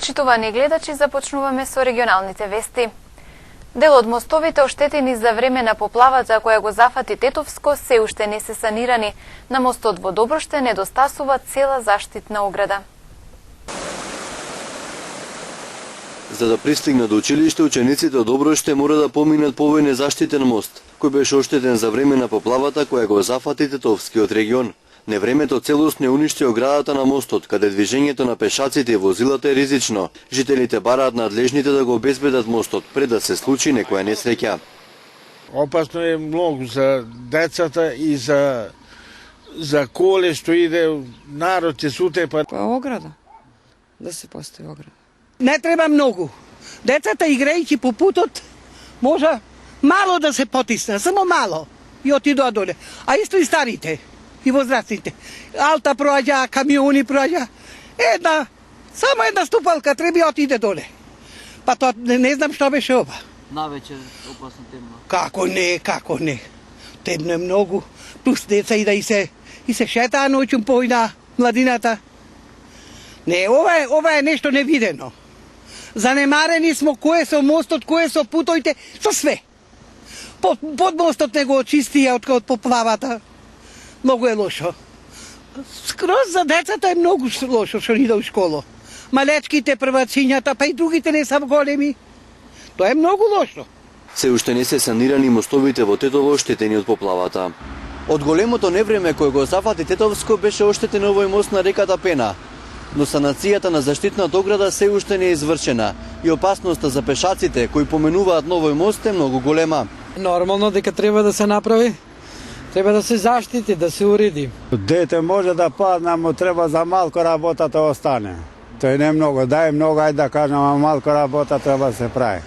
Почитувани гледачи, започнуваме со регионалните вести. Дел од мостовите оштетени за време на поплавата која го зафати Тетовско се уште не се санирани. На мостот во Доброште недостасува цела заштитна ограда. За да пристигнат до училиште, учениците од Доброште мора да поминат по овој незаштитен мост, кој беше оштетен за време на поплавата која го зафати Тетовскиот регион. Невремето целосно не уништи оградата на мостот, каде движењето на пешаците и возилата е ризично. Жителите бараат надлежните да го обезбедат мостот пред да се случи некоја несреќа. Опасно е многу за децата и за коле што иде, народ се сутепа. Ограда. Да се постави ограда. Не треба многу. Децата играјќи по путот, може мало да се потисне, само мало и отидоа доле. А исто и старите. И возрастните. Алта проаѓа, камиони проаѓа. Само една ступалка треба отиде доле. Па тоа не знам што беше ова. Навечер опасно темно. Како не. Темно е многу. Плюс деца и да и се шетаа ноќу појна младината. Не, ова е нешто невидено. Занемарени смо кој е со мостот, кој е со путоите, со све. Под мостот не го очистија од поплавата. Многу е лошо. Скроз за децата е многу лошо што иде у школа. Малечките, првацињата, па и другите не се големи. Тоа е многу лошо. Се уште не се санирани мостовите во Тетово оштетени од поплавата. Од големото невреме кој го зафати Тетовско беше оштетен овој мост на реката Пена. Но санацијата на заштитната ограда се уште не е извршена и опасноста за пешаците кои поменуваат на овој мост е многу голема. Нормално дека треба да се направи. Треба да се заштити, да се уреди. Дете може да падне, му треба за малку работа да остане. Тој не многу, дај многу, ајде да кажем, а малку работа треба да се прави.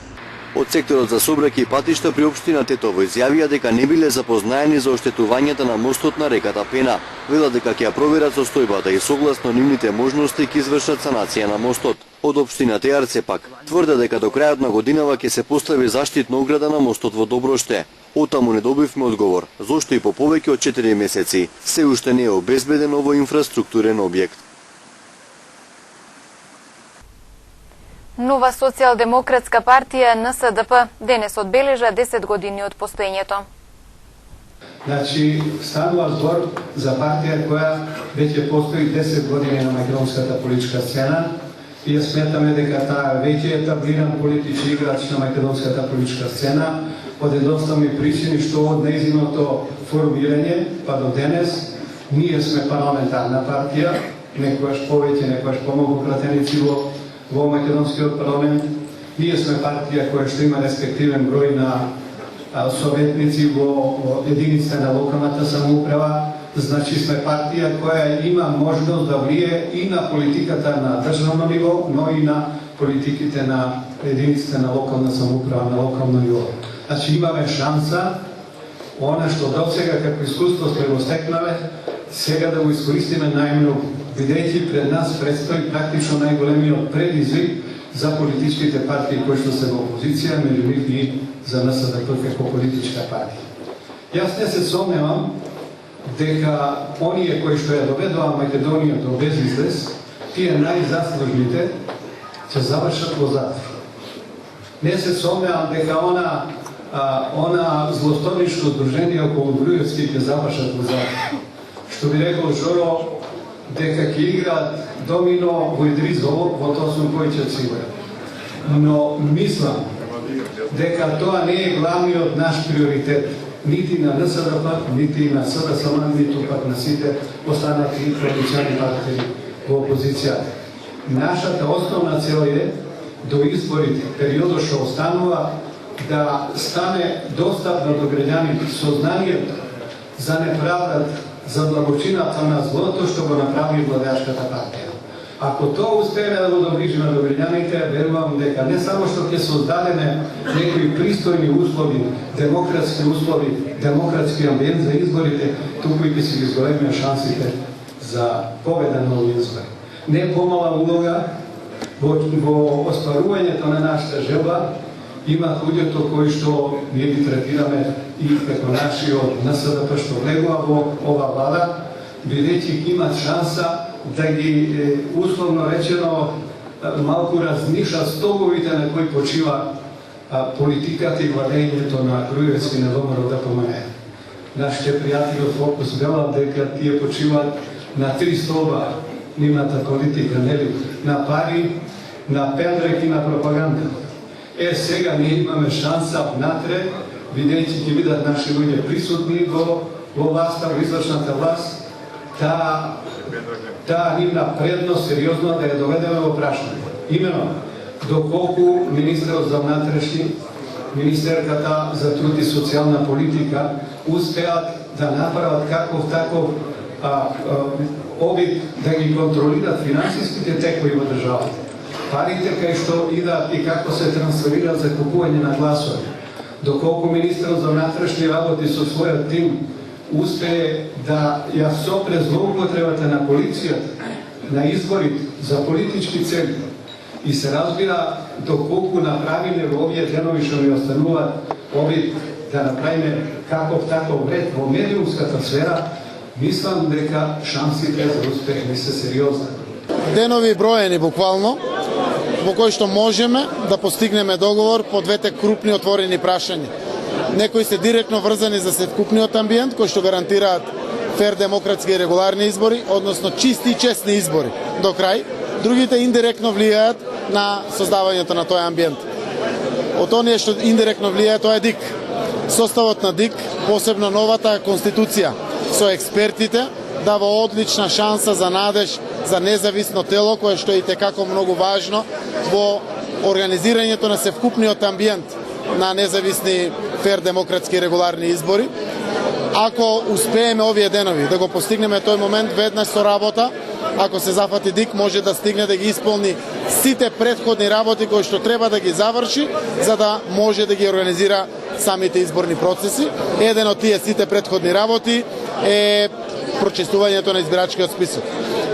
Од секторот за сообраќај и патишта при општина Тетово изјавија дека не биле запознаени за оштетувањата на мостот на реката Пена. Велат дека ќе ја проверат состојбата и согласно нивните можности ќе извршат санација на мостот. Од општина Теарце пак тврде дека до крајот на годинава ќе се постави заштитна ограда на мостот во Доброште. Отаму не добивме одговор, зошто и по повеќе од 4 месеци се уште не е обезбеден овој инфраструктурен објект. Нова социјалдемократска партија НСДП денес одбележа 10 години од постоењето. Значи, станува збор за партија која веќе постои 10 години на македонската политичка сцена и ја сметаме дека таа веќе е етаблиран политички играч на македонската политичка сцена од едноставни причини што од нејзиното формирање па до денес ние сме парламентарна партија, некојаш повеќе, некојаш помалку пратеници во македонскиот парламент. Ние сме партија која што има респективен број на советници во единиците на локалната самоуправа. Значи сме партија која има можност да влие и на политиката на државно ниво, но и на политиките на единиците на локална самоуправа, на локално ниво. Значи имаме шанса, она што до сега како искуство сме го стекнале, сега да го искористиме најмногу, бидејќи пред нас предстои практично најголемиот предизвик за политичките партии кои што се во опозиција, меѓу нив и за НСДП како политичка партија. Јас не се сомневам дека оние кои што ја доведоа Македонија до безизлез, тие најзаслужните ќе завршат во затвор. Не се сомневам дека она злосторничко здружение околу Груевски ќе завршат во затвор. Што би рекол Жоро, дека ќе играат домино во Идризово, во тоа сум кој ќе сигурен. Но мислам дека тоа не е главниот наш приоритет, нити на НСДП, нити на СДСМ, ниту пак на сите останати коалициони партии во опозиција. Нашата основна цел е до изборите, периодот што останува, да стане достапно до граѓаните сознанието за неправдата, за благочината на злото што го направи владеачката партија. Ако тоа успееме да го доближиме до граѓаните, верувам дека не само што ќе создадеме некои пристојни услови, демократски амбиент за изборите, туку и ќе си ги зголемиме шансите за победа на овие избори. Не помала улога во остварувањето на нашата желба има луѓето кои што ние ги третираме и како нашиот НСДП што влегува во ова влада, бидејќи имат шанса да ги, условно речено, малку размиша столовите на кои почива политиката и владењето на Груевски на ВМРО да помене. Нашите пријатели од Фокус велат дека тие почиваат на 3 столба нивната политика, нели? На пари, на пендрек и на пропаганда. Сега ние имаме шанса внатре, бидејќи ќе бидат наши луѓе присутни во власта, во извршната власт, таа нивна предност сериозно да ја доведеме во прашање. Имено, доколку министерот за внатрешни, министерката за труд и социјална политика успеат да направат каков таков обид да ги контролират финансиските текови во државата. Парите кај што идат и како се трансферираат за купување на гласови. Доколку министерот за внатрешни работи со својот тим успее да ја сопре злоупотребата на полицијата на изборите за политички цели и се разбира доколку направиме во овие денови што ни остануваат обид да направиме каков таков ред во медиумската сфера, мислам дека шансите за успех не се сериозни. Денови броени буквално, во кои што можеме да постигнеме договор по двете крупни отворени прашања. Некои се директно врзани за севкупниот амбиент, кои што гарантираат фер, демократски и регуларни избори, односно чисти и честни избори до крај. Другите индиректно влијаат на создавањето на тој амбиент. Од оние што индиректно влијаат, тоа е ДИК. Составот на ДИК, посебно новата конституција со експертите, дава одлична шанса за надеж за независно тело, кое што е итекако многу важно во организирањето на севкупниот амбиент на независни, фер, демократски и регуларни избори. Ако успееме овие денови да го постигнеме тој момент веднаш со работа, ако се зафати ДИК, може да стигне да ги исполни сите претходни работи кои што треба да ги заврши, за да може да ги организира самите изборни процеси. Еден од тие сите претходни работи е прочистувањето на избирачкиот список.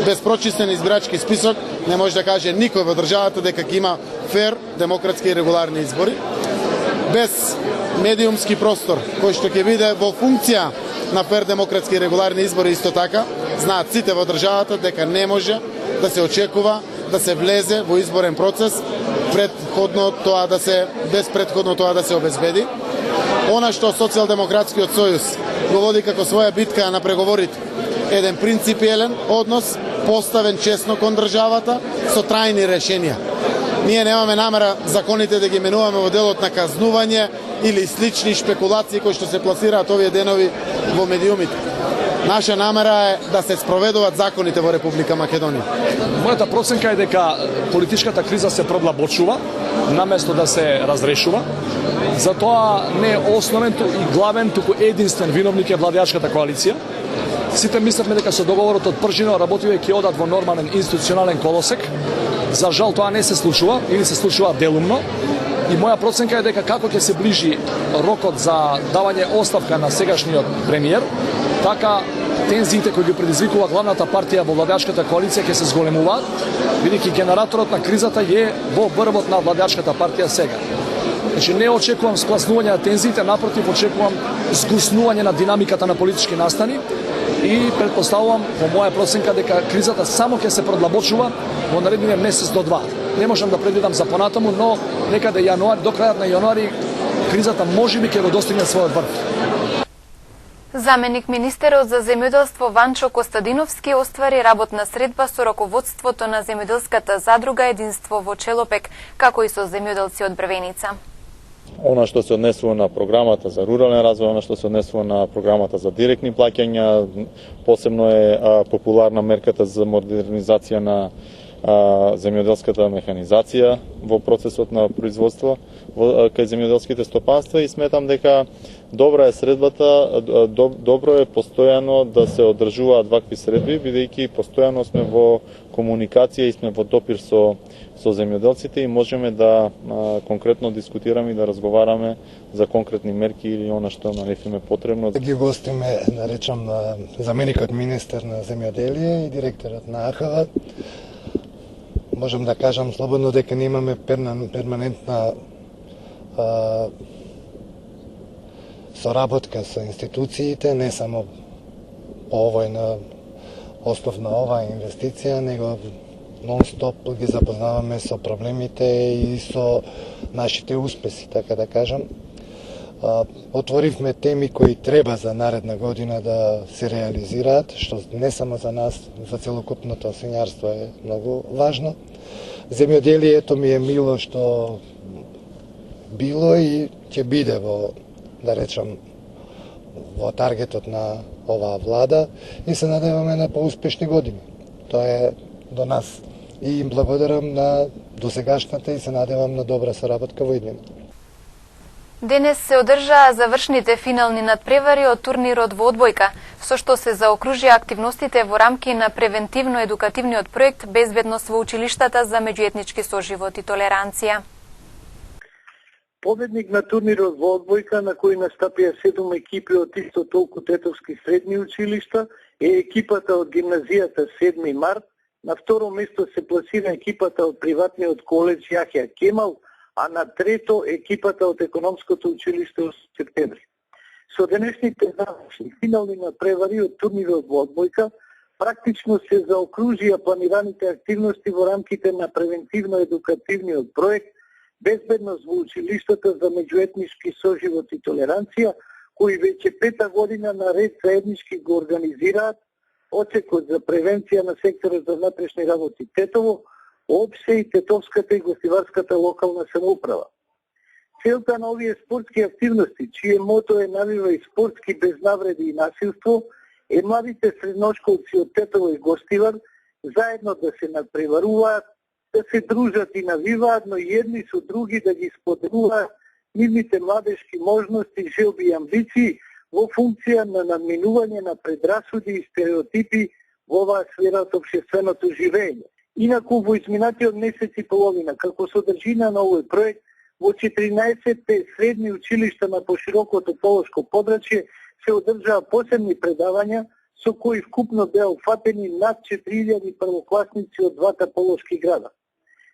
Без прочистен избирачки список не може да каже никој во државата дека ќе има фер, демократски и регуларни избори. Без медиумски простор, кој што ќе биде во функција на фер, демократски и регуларни избори, исто така, знаат сите во државата дека не може да се очекува да се влезе во изборен процес предходно тоа да се, без предходно тоа да се обезбеди. Она што Социјалдемократскиот сојуз го води како своја битка на преговорите, еден принципиелен однос, поставен честно кон државата, со трајни решенија. Ние немаме намера законите да ги менуваме во делот на казнување или слични шпекулации кои што се пласираат овие денови во медиумите. Наша намера е да се спроведуваат законите во Република Македонија. Мојата проценка е дека политичката криза се продлабочува, наместо да се разрешува. Затоа не е основен и главен, туку единствен виновник е владеачката коалиција. Сите мислевме дека со договорот од пржина работиве ќе одат во нормален институционален колосек. За жал тоа не се случува или се случува делумно. И моја проценка е дека како ќе се ближи рокот за давање оставка на сегашниот премиер, така тензиите кои ги предизвикува главната партија во владеачката коалиција ќе се зголемуваат, бидејќи генераторот на кризата е во врвот на владеачката партија сега. Значи не очекувам спласнување на тензиите, напротив очекувам згуснување на динамиката на политички настани и предпоставувам по моја проценка дека кризата само ќе се продлабочува во наредниот месец до 2. Не можам да предвидам за понатаму, но некаде јануари, до крајот на јануари кризата можеби ќе го достигне својот врв. Заменик министерот за земјоделство Ванчо Костадиновски оствари работна средба со раководството на земјоделската задруга Единство во Челопек, како и со земјоделци од Брвеница. Она што се однесува на програмата за рурален развој, она што се однесува на програмата за директни плаќања, посебно е популарна мерката за модернизација на земјоделската механизација во процесот на производство кај земјоделските стопанства и сметам дека добра е средбата, добро е постојано да се одржуваат вакви средби, бидејќи постојано сме во комуникација и сме во допир со земјоделците и можеме да конкретно дискутираме и да разговараме за конкретни мерки или она што на нив им е потребно. Ги гостиме, да речам, заменикот министер на земјоделие и директорот на АХВ. Можам да кажам слободно дека не имаме перманентна соработка со институциите, не само по овој на основ на оваа инвестиција, него нон-стоп ги запознаваме со проблемите и со нашите успеси, така да кажам. Отворивме теми кои треба за наредна година да се реализираат, што не само за нас, за целокупното свињарство е многу важно. Земјоделието ми е мило што било и ќе биде во, да речам, во таргетот на оваа влада и се надеваме на поуспешни години. Тоа е до нас. И им благодарам на досегашната и се надевам на добра соработка во иднина. Денес се одржаа завршните финални надпревари од турнирот во одбојка, со што се заокружија активностите во рамки на превентивно-едукативниот проект Безбедност во училиштата за меѓуетнички соживот и толеранција. Победник на турнирот во одбојка, на кој настапија 7 екипи од исто толку тетовски средни училишта, е екипата од гимназијата 7 март. На второ место се пласира екипата од приватниот коледж Јахја Кемал, а на трето екипата од економското училиште од септември. Со денешните завршни финални надпревари од турнирот во одбојка, практично се заокружија планираните активности во рамките на превентивно-едукативниот проект Безбедност во училиштата за меѓуетнички соживот и толеранција, кои веќе 5-та година наред заеднички го организираат Оцекот за превенција на секторот за внатрешни работи Тетово, ОПСЕ и Тетовската и гостиварската локална самоуправа. Целта на овие спортски активности, чие мото е навива и спортски без навреди и насилство, е младите средношколци од Тетово и Гостивар заедно да се надпреваруваат, да се дружат и навиваат, но и едни со други да ги споделуваат нивните младешки можности, желби и амбиции во функција на надминување на предрасуди и стереотипи во оваа сфера од општественото живење. Инаку во изминатиот месец и половина, како содржина на овој проект, во 14 средни училишта на поширокото полошко подрачје се одржаа посебни предавања со кои вкупно беа уфатени над 4000 првокласници од двата полошки града.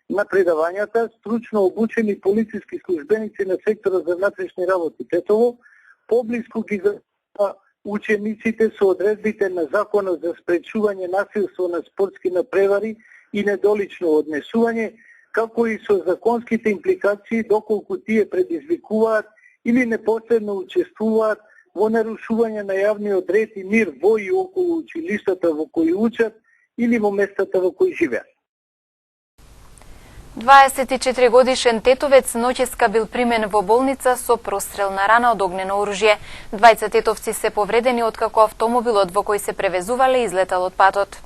На предавањата стручно обучени полициски службеници на секторот за внатрешни работи Тетово поблиску ги запозна учениците со одредбите на Законот за спречување насилство на спортски надпревари и недолично однесување, како и со законските импликации доколку тие предизвикуваат или непосредно учествуваат во нарушување на јавниот ред и мир во и околу училиштата во кои учат или во местата во кои живеат. 24 годишен тетовец ноќеска бил примен во болница со прострелна рана од огнено оружје. Двајца тетовци се повредени откако автомобилот во кој се превезувале излетал од патот.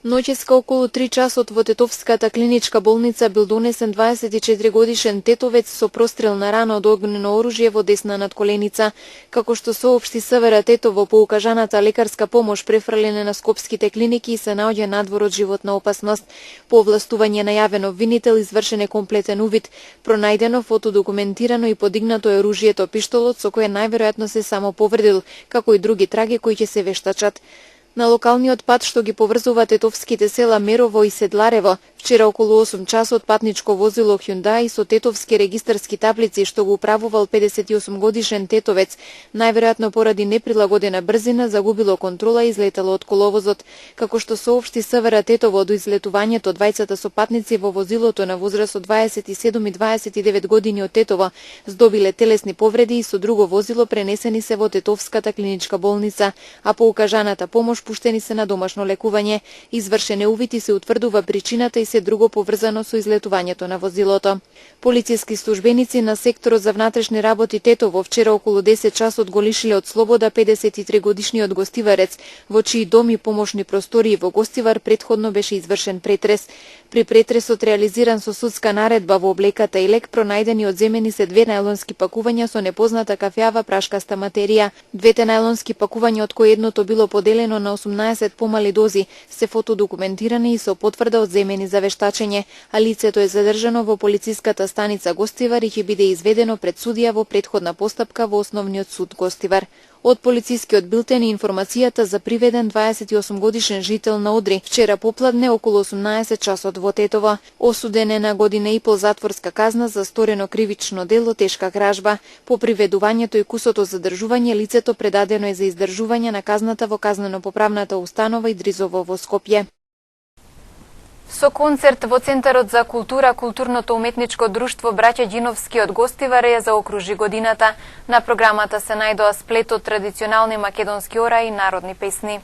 Ноќеска околу 3 часот во Тетовската клиничка болница бил донесен 24 годишен тетовец со прострелна рана од огнено оружје во десна надколеница. Како што соопшти СВР Тетово, по укажаната лекарска помош префрлене на скопските клиники и се наоѓа надвор од животна опасност. По овластување на јавен обвинител извршен е комплетен увид, пронајдено фотодокументирано и подигнато е оружјето пиштолот со кое најверојатно се само повредил, како и други траги кои ќе се вештачат. На локалниот пат што ги поврзува тетовските села Мерово и Седларево, вчера околу 8 часот патничко возило Hyundai со тетовски регистарски таблици што го управувал 58 годишен тетовец, најверојатно поради неприлагодена брзина загубило контрола и излетало од коловозот. Како што соопшти СВР Тетово, до излетувањето двајцата сопатници во возилото на возраст од 27 и 29 години од Тетово здобиле телесни повреди и со друго возило пренесени се во Тетовската клиничка болница, а по укажаната помош пуштени се на домашно лекување. Извршен е увид и се утврдува причината и се друго поврзано со излетувањето на возилото. Полициски службеници на секторот за внатрешни работи Тетово вчера околу 10 часот го лишиле од слобода 53 годишниот гостиварец, во чии дом и помошни простории во Гостивар претходно беше извршен претрес. При претресот реализиран со судска наредба во облеката и лек, пронајдени одземени се 2 најлонски пакувања со непозната кафеава прашкаста материја. Двете најлонски пакувања, од кои едното било поделено на 18 помали дози, се фотодокументирани и со потврда одземени за вештачење, а лицето е задржано во полициската станица Гостивар и ќе биде изведено пред судија во претходна постапка во Основниот суд Гостивар. Од полицискиот билтен и информацијата за приведен 28 годишен жител на Одри вчера попладне околу 18 часот во Тетово. Осуден е на година и пол затворска казна за сторено кривично дело тешка кражба. По приведувањето и кусото задржување лицето предадено е за издржување на казната во казнено-поправната установа Идризово во Скопје. Со концерт во Центарот за култура, културното уметничко друштво Браќа Ѓиновски од Гостивар ја заокружи годината. На програмата се најдоа сплет од традиционални македонски ора и народни песни.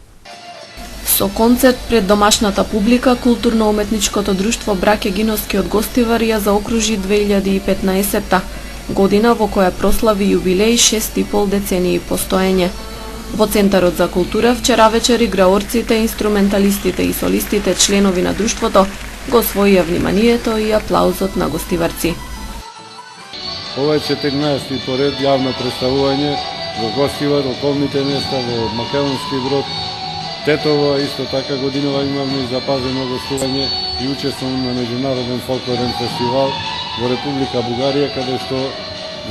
Со концерт пред домашната публика, културно-уметничкото друштво Браќа Ѓиновски од Гостивар ја заокружи 2015 година во која прослави јубилеј 6,5 децении постоење. Во Центарот за култура вчера вечер играорците, инструменталистите и солистите, членови на друштвото, го освоија вниманието и аплаузот на гостиварци. Ова е 14-ти поред јавно представување во Гостивар, околните места, во Македонски Брод, Тетово, исто така годинова имаме и запазено гостување и учествуваме на меѓународен фолклорен фестивал во Република Бугарија, каде што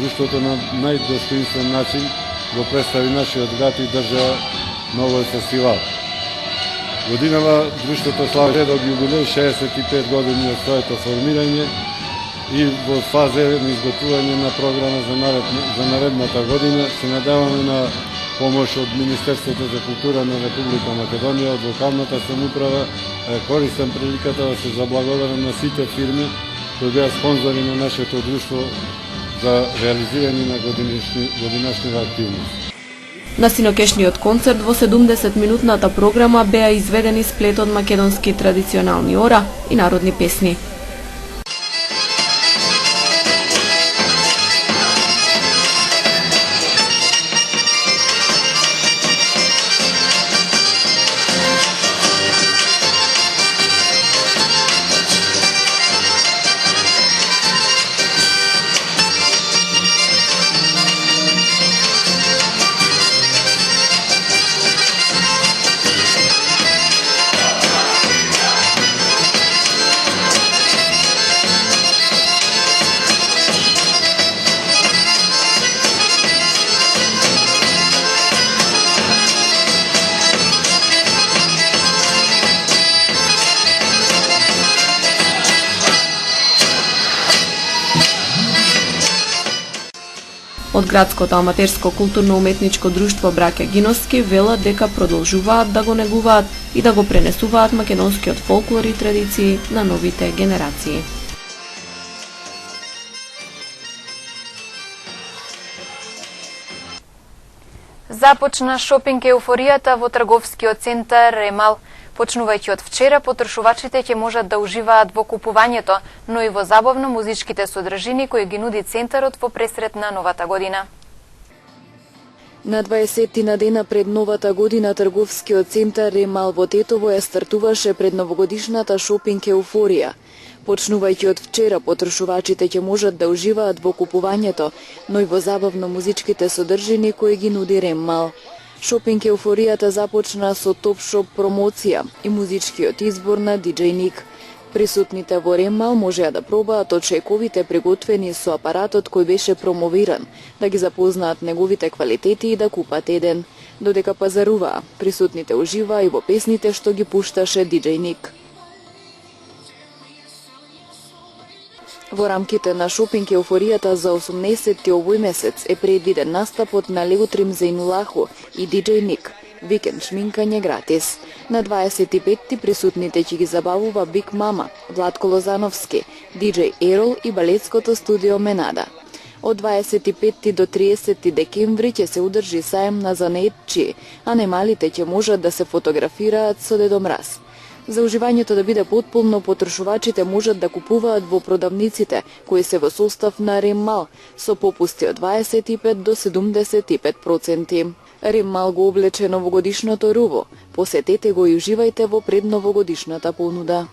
друштвото на најдостоинствен начин го представи нашиот град и држа на овој фестивал. Годинава друштвото слави редок јубилеј 65 години од своето формирање и во фаза на изготвување на програма за наредната година се надеваме на помош од Министерството за култура на Република Македонија, од локалната самоуправа. Користам приликата да се заблагодарам на сите фирми кои беа спонзори на нашето друштво за реализирање на годинашнива активност. На синокешниот концерт во 70-минутната програма беа изведени сплет од македонски традиционални ора и народни песни. Од градското аматерско културно-уметничко друштво Браќа Ѓиновски велат дека продолжуваат да го негуваат и да го пренесуваат македонскиот фолклор и традиции на новите генерации. Започна шопинг еуфоријата во трговскиот центар Ремал. Почнувајќи од вчера, потрошувачите ќе можат да уживаат во купувањето, но и во забавно-музичките содржини кои ги нуди центарот во пресрет на новата година. На 20 на дена пред новата година трговскиот центар Ремал во Тетово ја стартуваше пред новогодишната шопинг еуфорија. Почнувајќи од вчера, потрошувачите ќе можат да уживаат во купувањето, но и во забавно-музичките содржини кои ги нуди Ремал. Шопинг еуфоријата започна со топ-шоп промоција и музичкиот избор на DJ Ник. Присутните во Ремал можеа да пробаат од шејковите приготвени со апаратот кој беше промовиран, да ги запознаат неговите квалитети и да купат еден. Додека пазаруваа, присутните уживаа и во песните што ги пушташе DJ Ник. Во рамките на шопинг еуфоријата за 18-ти овој месец е предвиден настапот на Леготрим Зейнулаху и DJ Ник. Викенд шминкање гратис. На 25-ти присутните ќе ги забавува Биг Мама, Владко Лозановски, DJ Ерол и балетското студио Менада. Од 25 до 30 декември ќе се одржи саем на занаетчии, а немалите ќе можат да се фотографираат со Дедо Мраз. За уживањето да биде потполно, потрошувачите можат да купуваат во продавниците, кои се во состав на Ремал, со попусти од 25 до 75%. Ремал го облече новогодишното руво. Посетете го и уживајте во предновогодишната понуда.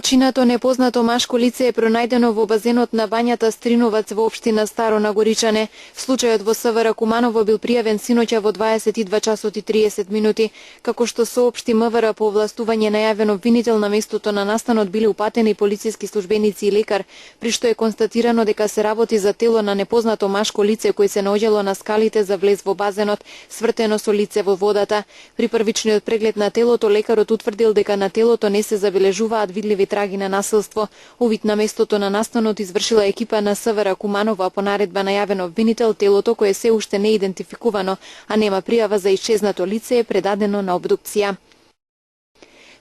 Починато непознато машко лице е пронајдено во базенот на бањата Стриновац во општина Старо Нагоричане. Случајот во СВР Куманово бил пријавен синоќа во 22 часот и 30 минути. Како што соопшти МВР по овластување најавен обвинител, на местото на настанот биле упатени полициски службеници и лекар, при што е констатирано дека се работи за тело на непознато машко лице кој се наоѓало на скалите за влез во базенот, свртено со лице во водата. При првичниот преглед на телото, лекарот утврдил дека на телото не се забележуваат видливи траги на насилство. Увид на местото на настанот извршила екипа на СВР Куманово, а по наредба најавен обвинител, телото кое се уште не е идентификувано, а нема пријава за исчезнато лице, е предадено на обдукција.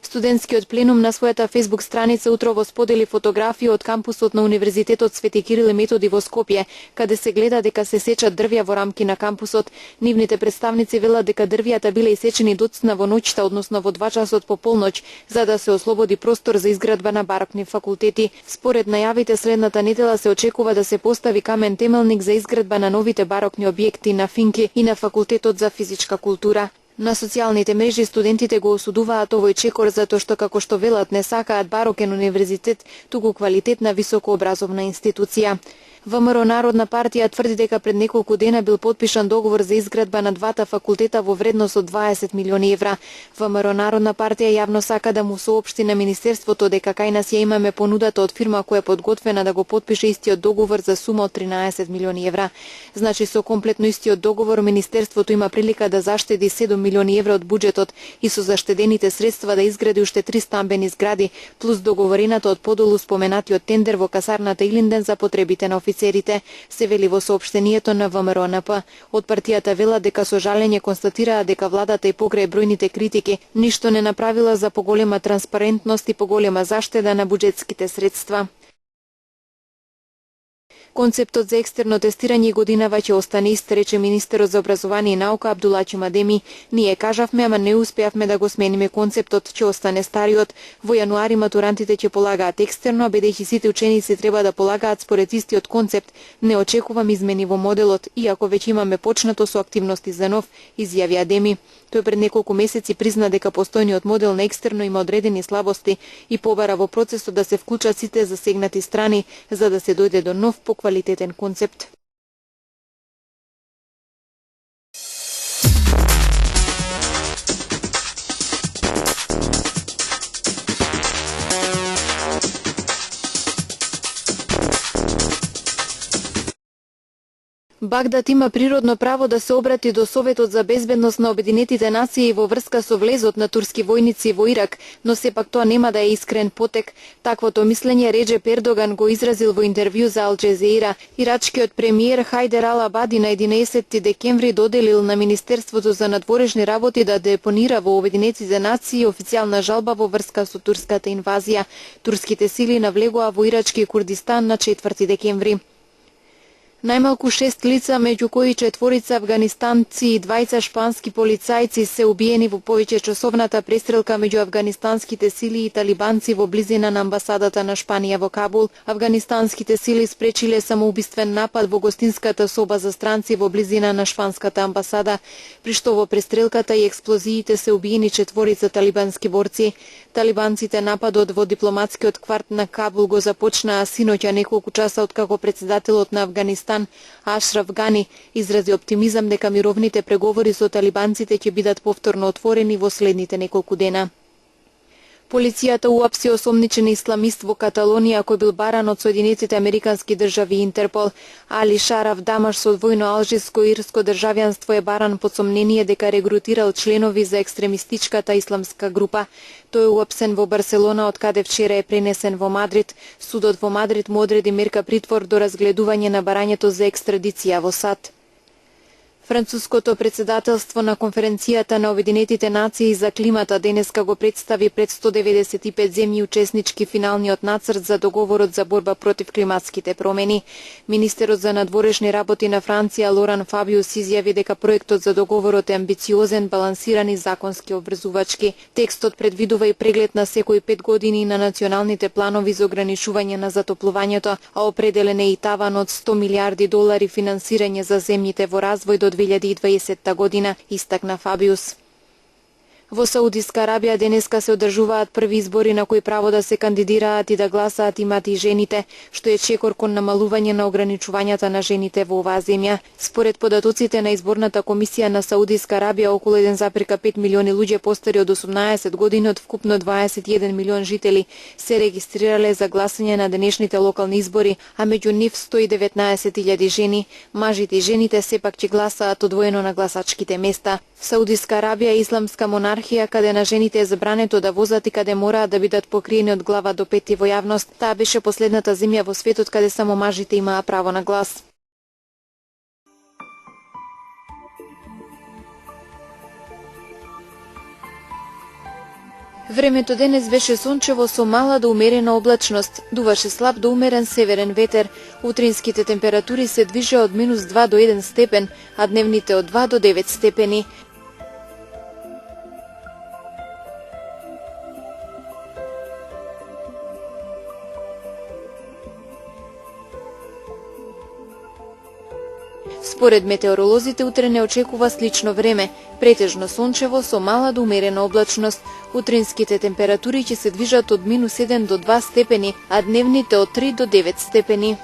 Студентскиот пленум на својата фејсбук страница утрово сподели фотографија од кампусот на Универзитетот Свети Кирил и Методи во Скопје, каде се гледа дека се сечат дрвја во рамки на кампусот. Нивните представници велат дека дрвјата биле исечени доцна во ноќта, односно во 2 часот по полноќ, за да се ослободи простор за изградба на барокни факултети. Според најавите, следната недела се очекува да се постави камен темелник за изградба на новите барокни објекти на Финки и на Факултетот за физичка култура. На социјалните мрежи студентите го осудуваат овој чекор затоа што, како што велат, не сакаат барокен универзитет, туку квалитетна високообразовна институција. ВМРО Народна партија тврди дека пред неколку дена бил потпишан договор за изградба на двата факултета во вредност од 20 милиони евра. ВМРО Народна партија јавно сака да му соопшти на Министерството дека кај нас ја имаме понудата од фирма која е подготвена да го потпише истиот договор за сума од 13 милиони евра. Значи, со комплетно истиот договор Министерството има прилика да заштеди 7 милиони евра од буџетот и со заштедените средства да изгради уште 3 стамбени згради, плюс договорената од подолу споменатиот тендер во касарната Илинден за потребите на офицерите, се вели во соопштението на ВМРО-НП. Од партијата велат дека со жалење констатираа дека владата и покрај бројните критики ништо не направила за поголема транспарентност и поголема заштеда на буџетските средства. Концептот за екстерно тестирање годинава ќе остане ист, рече министерот за образование и наука Абдулачи Мадеми. Ние кажавме, ама не успеавме да го смениме концептот, ќе остане стариот. Во јануари матурантите ќе полагаат екстерно, бидејќи сите ученици треба да полагаат според истиот концепт. Не очекувам измени во моделот, иако веќе имаме почнато со активности за нов, изјави Адеми. Тој пред неколку месеци призна дека постојниот модел на екстерно има одредени слабости и побара во процесот да се вклучат сите засегнати страни за да се дојде до нов поквалитетен концепт. Багдад има природно право да се обрати до Советот за безбедност на Обединетите нации во врска со влезот на турски војници во Ирак, но сепак тоа нема да е искрен потек. Таквото мислење Реджеп Ердоган го изразил во интервју за Ал Джезеира. Ирачкиот премиер Хајдер Ал Абади на 11 декември доделил на Министерството за надворешни работи да депонира во Обединетите нации официјална жалба во врска со турската инвазија. Турските сили навлегоа во ирачки Курдистан на 4 декември. Најмалку 6 лица, меѓу кои 4 афганистанци и 2 шпански полицајци, се убиени во повеќечасовната престрелка меѓу афганистанските сили и талибанци во близина на амбасадата на Шпанија во Кабул. Афганистанските сили спречиле самоубиствен напад во гостинската соба за странци во близина на шпанската амбасада, при што во престрелката и експлозиите се убиени 4 талибански борци. Талибанците нападот во дипломатскиот кварт на Кабул го започнаа синоќа, неколку часа откако председателот на Афганистан Ашраф Гани изрази оптимизам дека мировните преговори со талибанците ќе бидат повторно отворени во следните неколку дена. Полицијата уапси осомничен исламист во Каталонија кој бил баран од Соединетите Американски држави и Интерпол. Али Шараф Дамаш со двојно алжирско и ирско државјанство е баран под сомнение дека регрутирал членови за екстремистичката исламска група. Тој е уапсен во Барселона, од каде вчера е пренесен во Мадрид. Судот во Мадрид му одреди мерка притвор до разгледување на барањето за екстрадиција во САД. Француското председателство на конференцијата на Обединетите нации за климата денеска го представи пред 195 земји учеснички финалниот нацрт за договорот за борба против климатските промени. Министерот за надворешни работи на Франција Лоран Фабиус изјави дека проектот за договорот е амбициозен, балансиран и законски обврзувачки. Текстот предвидува и преглед на секои 5 години на националните планови за ограничување на затоплувањето, а определен е и таван од $100 милиарди финансирање за земјите во развој до 2020 година, истакна Фабиус. Во Саудиска Арабија денеска се одржуваат први избори на кои право да се кандидираат и да гласаат имат и жените, што е чекор кон намалување на ограничувањата на жените во оваа земја. Според податоците на изборната комисија на Саудиска Арабија, околу 1,5 милиони луѓе постари од 18 години од вкупно 21 милион жители се регистрирале за гласање на денешните локални избори, а меѓу нив 119.000 жени. Мажите и жените сепак ќе гласаат одвоено на гласачките места. Саудиска Арабија е исламска монархија каде на жените е забрането да возат и каде мораат да бидат покриени од глава до пети во јавност. Таа беше последната земја во светот каде само мажите имаа право на глас. Времето денес беше сончево со мала до умерена облачност, дуваше слаб до умерен северен ветер. Утринските температури се движеа од -2 до 1 степен, а дневните од 2 до 9 степени. Според метеоролозите, утре не очекува слично време, претежно сончево со мала до умерена облачност. Утринските температури ќе се движат од -1 до 2 степени, а дневните од 3 до 9 степени.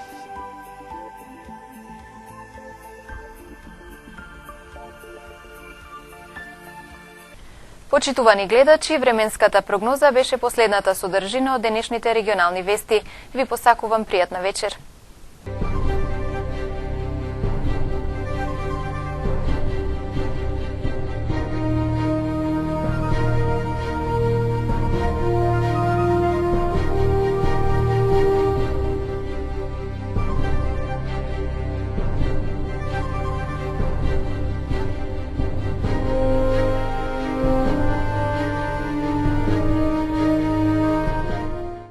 Почитувани гледачи, временската прогноза беше последната содржина од денешните регионални вести. Ви посакувам пријатна вечер.